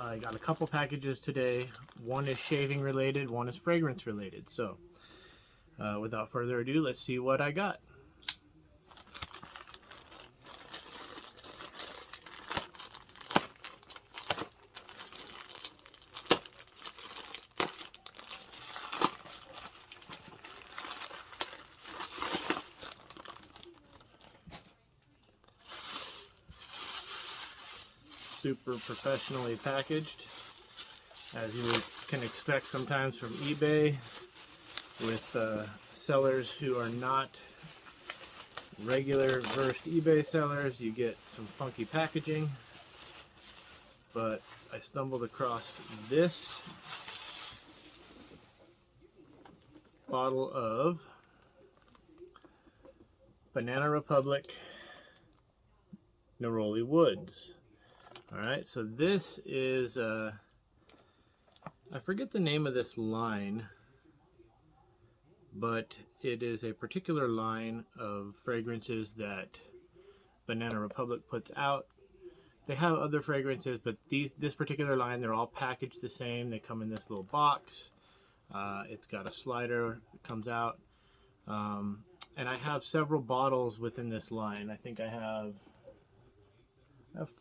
I got a couple packages today. One is shaving related, one is fragrance related. So without further ado, let's see what I got. Super professionally packaged, as you can expect sometimes from eBay, with sellers who are not regular versed eBay sellers. You get some funky packaging, but I stumbled across this bottle of Banana Republic Neroli Woods. Alright, so this is, I forget the name of this line, but it is a particular line of fragrances that Banana Republic puts out. They have other fragrances, but this particular line, they're all packaged the same. They come in this little box. It's got a slider that comes out. And I have several bottles within this line. I think I have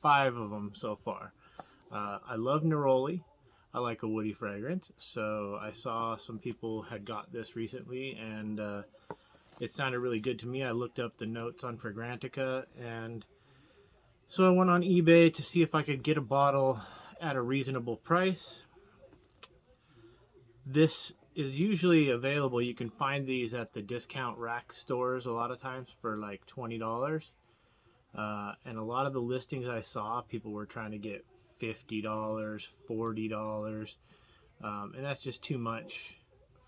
5 of them so far. I love neroli. I like a woody fragrance, so I saw some people had got this recently, and it sounded really good to me. I looked up the notes on Fragrantica, and so I went on eBay to see if I could get a bottle at a reasonable price. This is usually available. You can find these at the discount rack stores a lot of times for like $20. And a lot of the listings I saw, people were trying to get $50, $40, and that's just too much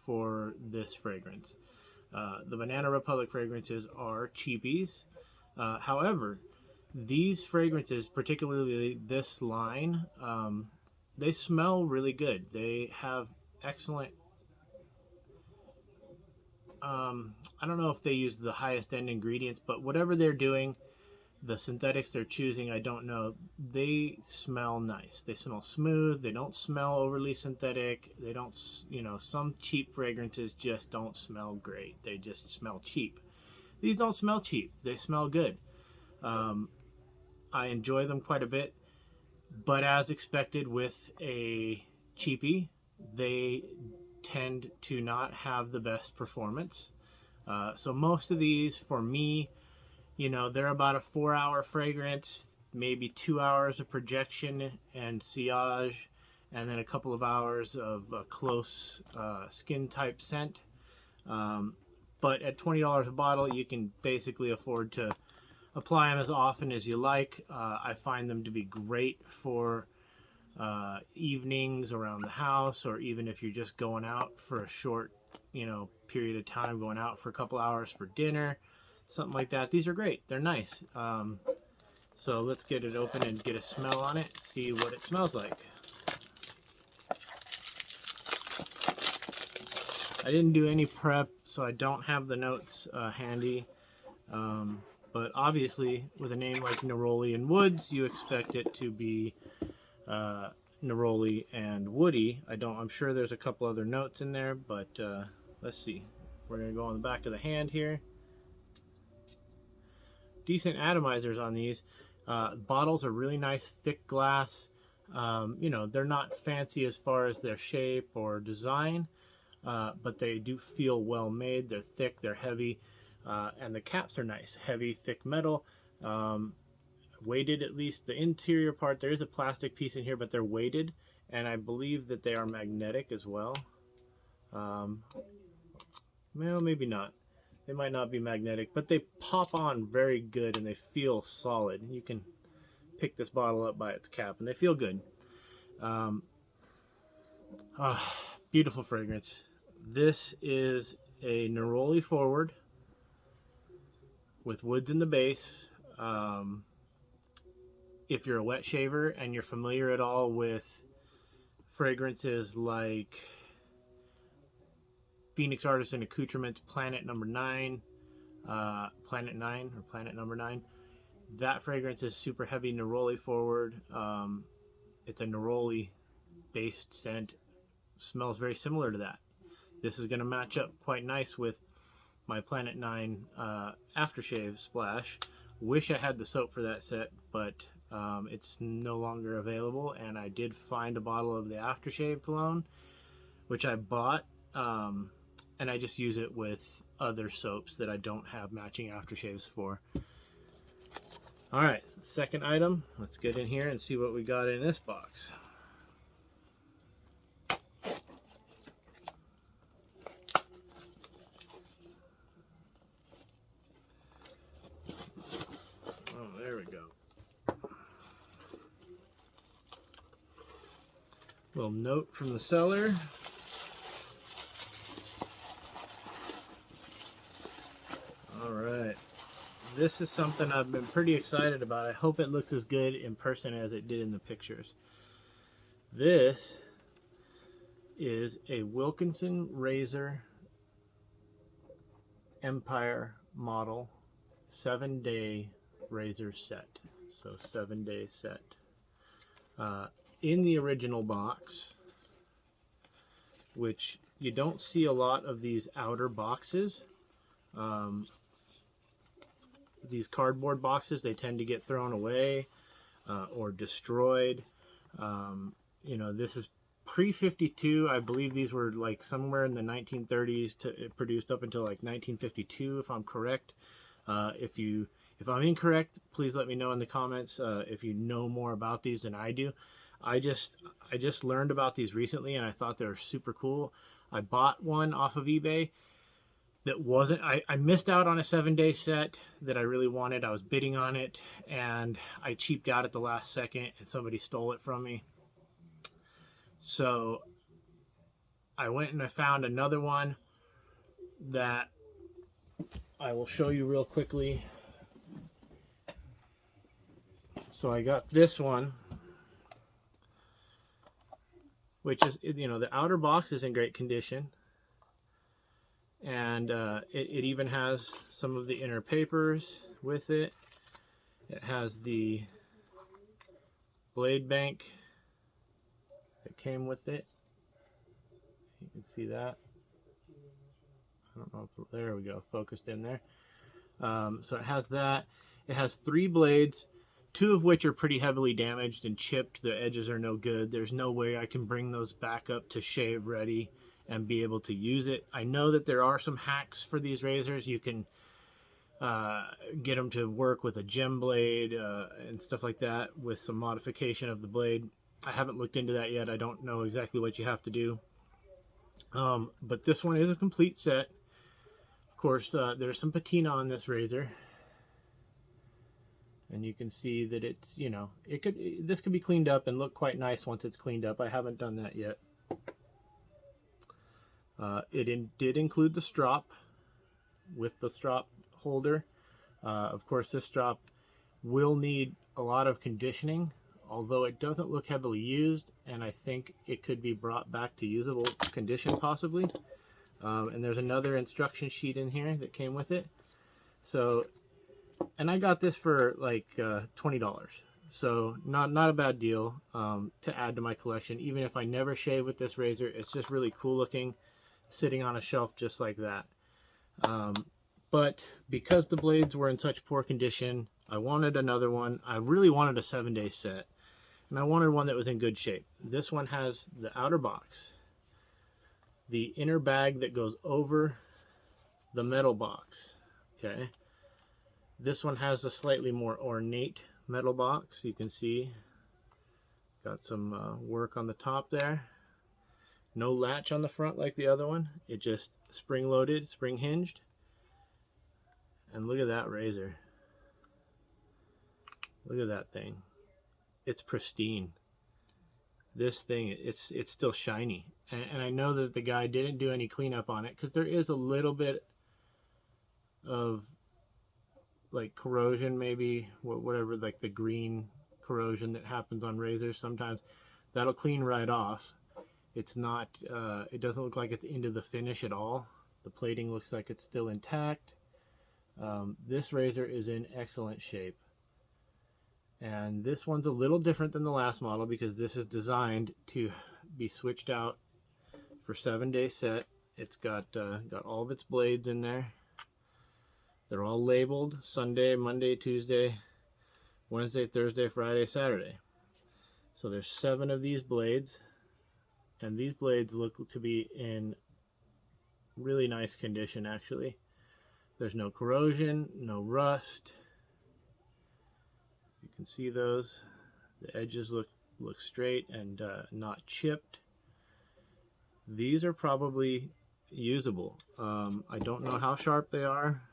for this fragrance. The Banana Republic fragrances are cheapies. However, these fragrances, particularly this line, they smell really good. They have excellent, I don't know if they use the highest end ingredients, but whatever they're doing, the synthetics they're choosing, I don't know. They smell nice. They smell smooth. They don't smell overly synthetic. They don't, some cheap fragrances just don't smell great. They just smell cheap. These don't smell cheap. They smell good. I enjoy them quite a bit. But as expected with a cheapie, they tend to not have the best performance. So most of these, for me, they're about a 4-hour fragrance, maybe 2 hours of projection and sillage, and then a couple of hours of a close skin type scent. But at $20 a bottle, you can basically afford to apply them as often as you like. I find them to be great for evenings around the house, or even if you're just going out for a short, period of time, going out for a couple hours for dinner. Something like that. These are great. They're nice. So let's get it open and get a smell on it, see what it smells like. I didn't do any prep, so I don't have the notes handy. But obviously, with a name like Neroli and Woods, you expect it to be neroli and woody. I'm sure there's a couple other notes in there, but let's see. We're going to go on the back of the hand here. Decent atomizers on these. Bottles are really nice, thick glass. They're not fancy as far as their shape or design, but they do feel well made. They're thick, they're heavy, and the caps are nice, heavy, thick metal. Weighted, at least the interior part. There is a plastic piece in here, but they're weighted, and I believe that they are magnetic as well. Well, maybe not. They might not be magnetic, but they pop on very good and they feel solid. You can pick this bottle up by its cap and they feel good. Beautiful fragrance. This is a neroli forward with woods in the base. If you're a wet shaver and you're familiar at all with fragrances like Phoenix Artisan Accoutrements Planet Number 9, Planet 9 or Planet Number 9. That fragrance is super heavy neroli forward. It's a neroli based scent, smells very similar to that. This is going to match up quite nice with my Planet 9 aftershave splash. Wish I had the soap for that set, but it's no longer available, and I did find a bottle of the aftershave cologne, which I bought, and I just use it with other soaps that I don't have matching aftershaves for. All right, second item. Let's get in here and see what we got in this box. Oh, there we go. Little note from the seller. All right. This is something I've been pretty excited about. I hope it looks as good in person as it did in the pictures. This is a Wilkinson Razor Empire model 7-day razor set. So 7-day set. In the original box, which you don't see a lot of these outer boxes. These cardboard boxes, they tend to get thrown away or destroyed. You know, this is pre-52. I believe these were like somewhere in the 1930s to produced up until like 1952, if I'm correct. If I'm incorrect, please let me know in the comments if you know more about these than I do. I just learned about these recently, and I thought they were super cool. I bought one off of eBay that wasn't, I missed out on a 7-day set that I really wanted. I was bidding on it, and I cheaped out at the last second, and somebody stole it from me. So I went and I found another one that I will show you real quickly. So I got this one, which is, you know, the outer box is in great condition. And it even has some of the inner papers with it. It has the blade bank that came with it. You can see that. I don't know if, there we go, focused in there. So it has that. It has 3 blades, 2 of which are pretty heavily damaged and chipped. The edges are no good. There's no way I can bring those back up to shave ready and be able to use it. I know that there are some hacks for these razors. You can get them to work with a gem blade and stuff like that with some modification of the blade. I haven't looked into that yet. I don't know exactly what you have to do. But this one is a complete set. Of course, there's some patina on this razor. And you can see that it's, you know, this could be cleaned up and look quite nice once it's cleaned up. I haven't done that yet. It did include the strop with the strop holder. Of course, this strop will need a lot of conditioning, although it doesn't look heavily used, and I think it could be brought back to usable condition possibly. And there's another instruction sheet in here that came with it. So, and I got this for like $20. So not a bad deal to add to my collection. Even if I never shave with this razor, it's just really cool looking, sitting on a shelf just like that. But because the blades were in such poor condition, I wanted another one. I really wanted a 7-day set, and I wanted one that was in good shape. This one has the outer box, the inner bag that goes over the metal box. Okay, this one has a slightly more ornate metal box. You can see got some work on the top there. No latch on the front like the other one. It just spring loaded, spring hinged. And look at that razor. Look at that thing. It's pristine. This thing, it's still shiny. And I know that the guy didn't do any cleanup on it because there is a little bit of like corrosion, maybe, whatever, like the green corrosion that happens on razors sometimes. That'll clean right off. It's not, it doesn't look like it's into the finish at all. The plating looks like it's still intact. This razor is in excellent shape. And this one's a little different than the last model because this is designed to be switched out for 7-day set. It's got all of its blades in there. They're all labeled Sunday, Monday, Tuesday, Wednesday, Thursday, Friday, Saturday. So there's 7 of these blades, and these blades look to be in really nice condition actually. There's no corrosion, no rust. You can see those. The edges look straight and not chipped. These are probably usable. I don't know how sharp they are.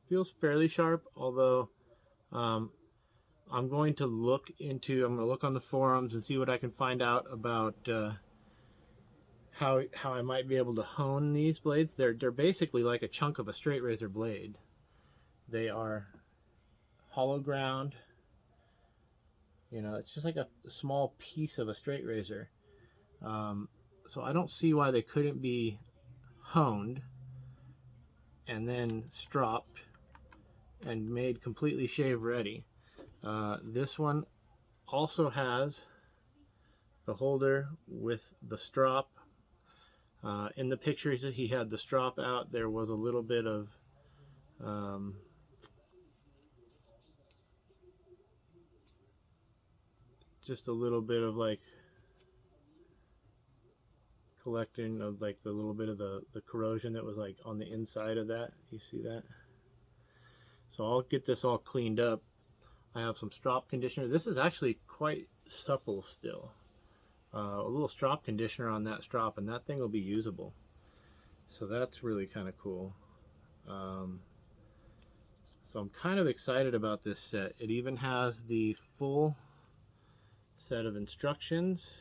Feels fairly sharp, although I'm going to look on the forums and see what I can find out about how I might be able to hone these blades. They're basically like a chunk of a straight razor blade. They are hollow ground. You know, it's just like a small piece of a straight razor. So I don't see why they couldn't be honed and then stropped and made completely shave ready. This one also has the holder with the strop. In the pictures he had the strop out. There was a little bit of just a little bit of like collecting of like the little bit of the corrosion that was like on the inside of that. You see that? So I'll get this all cleaned up. I have some strop conditioner. This is actually quite supple still. A little strop conditioner on that strop, and that thing will be usable. So that's really kind of cool. So I'm kind of excited about this set. It even has the full set of instructions.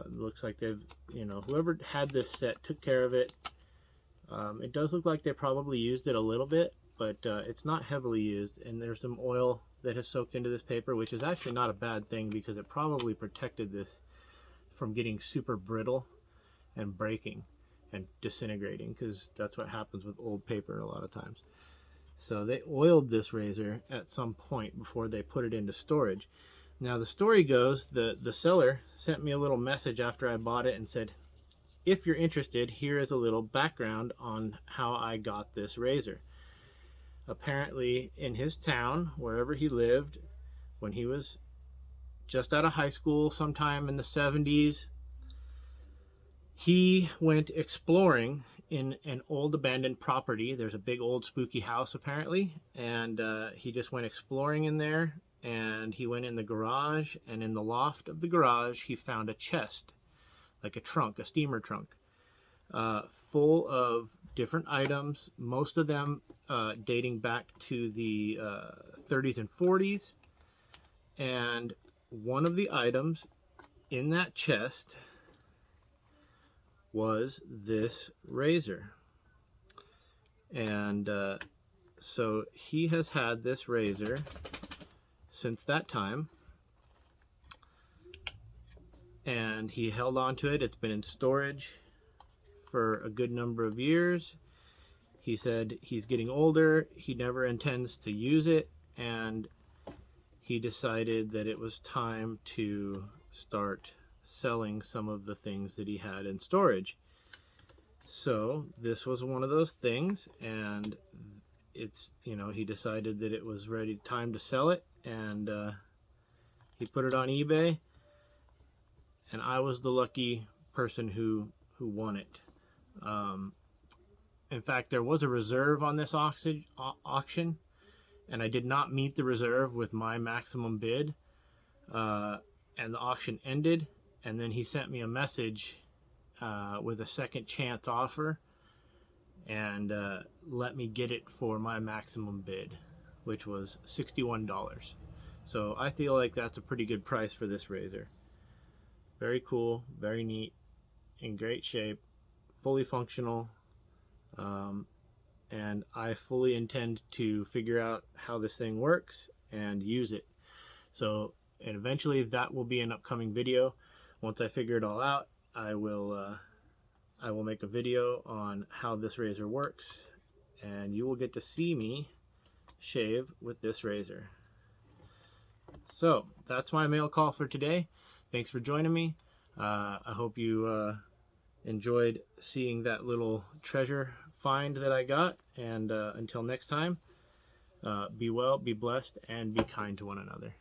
Looks like they've, you know, whoever had this set took care of it. It does look like they probably used it a little bit, but it's not heavily used, and there's some oil that has soaked into this paper, which is actually not a bad thing because it probably protected this from getting super brittle and breaking and disintegrating, because that's what happens with old paper a lot of times. So they oiled this razor at some point before they put it into storage. Now the story goes, the seller sent me a little message after I bought it and said, if you're interested, here is a little background on how I got this razor. Apparently in his town, wherever he lived, when he was just out of high school sometime in the 70s, he went exploring in an old abandoned property. There's a big old spooky house apparently, and he just went exploring in there, and he went in the garage, and in the loft of the garage he found a chest, like a trunk, a steamer trunk, full of different items, most of them dating back to the 30s and 40s. And one of the items in that chest was this razor. And so he has had this razor since that time, and he held on to it. It's been in storage for a good number of years. He said he's getting older, he never intends to use it, and he decided that it was time to start selling some of the things that he had in storage. So this was one of those things, and it's, you know, he decided that it was ready, time to sell it, and he put it on eBay, and I was the lucky person who won it. In fact, there was a reserve on this auction, and I did not meet the reserve with my maximum bid, and the auction ended, and then he sent me a message with a second chance offer, and let me get it for my maximum bid, which was $61. So I feel like that's a pretty good price for this razor. Very cool, very neat, in great shape, fully functional, and I fully intend to figure out how this thing works and use it. So, and eventually that will be an upcoming video. Once I figure it all out, I will make a video on how this razor works, and you will get to see me shave with this razor. So that's my mail call for today. Thanks for joining me. I hope you enjoyed seeing that little treasure find that I got. And until next time, be well, be blessed, and be kind to one another.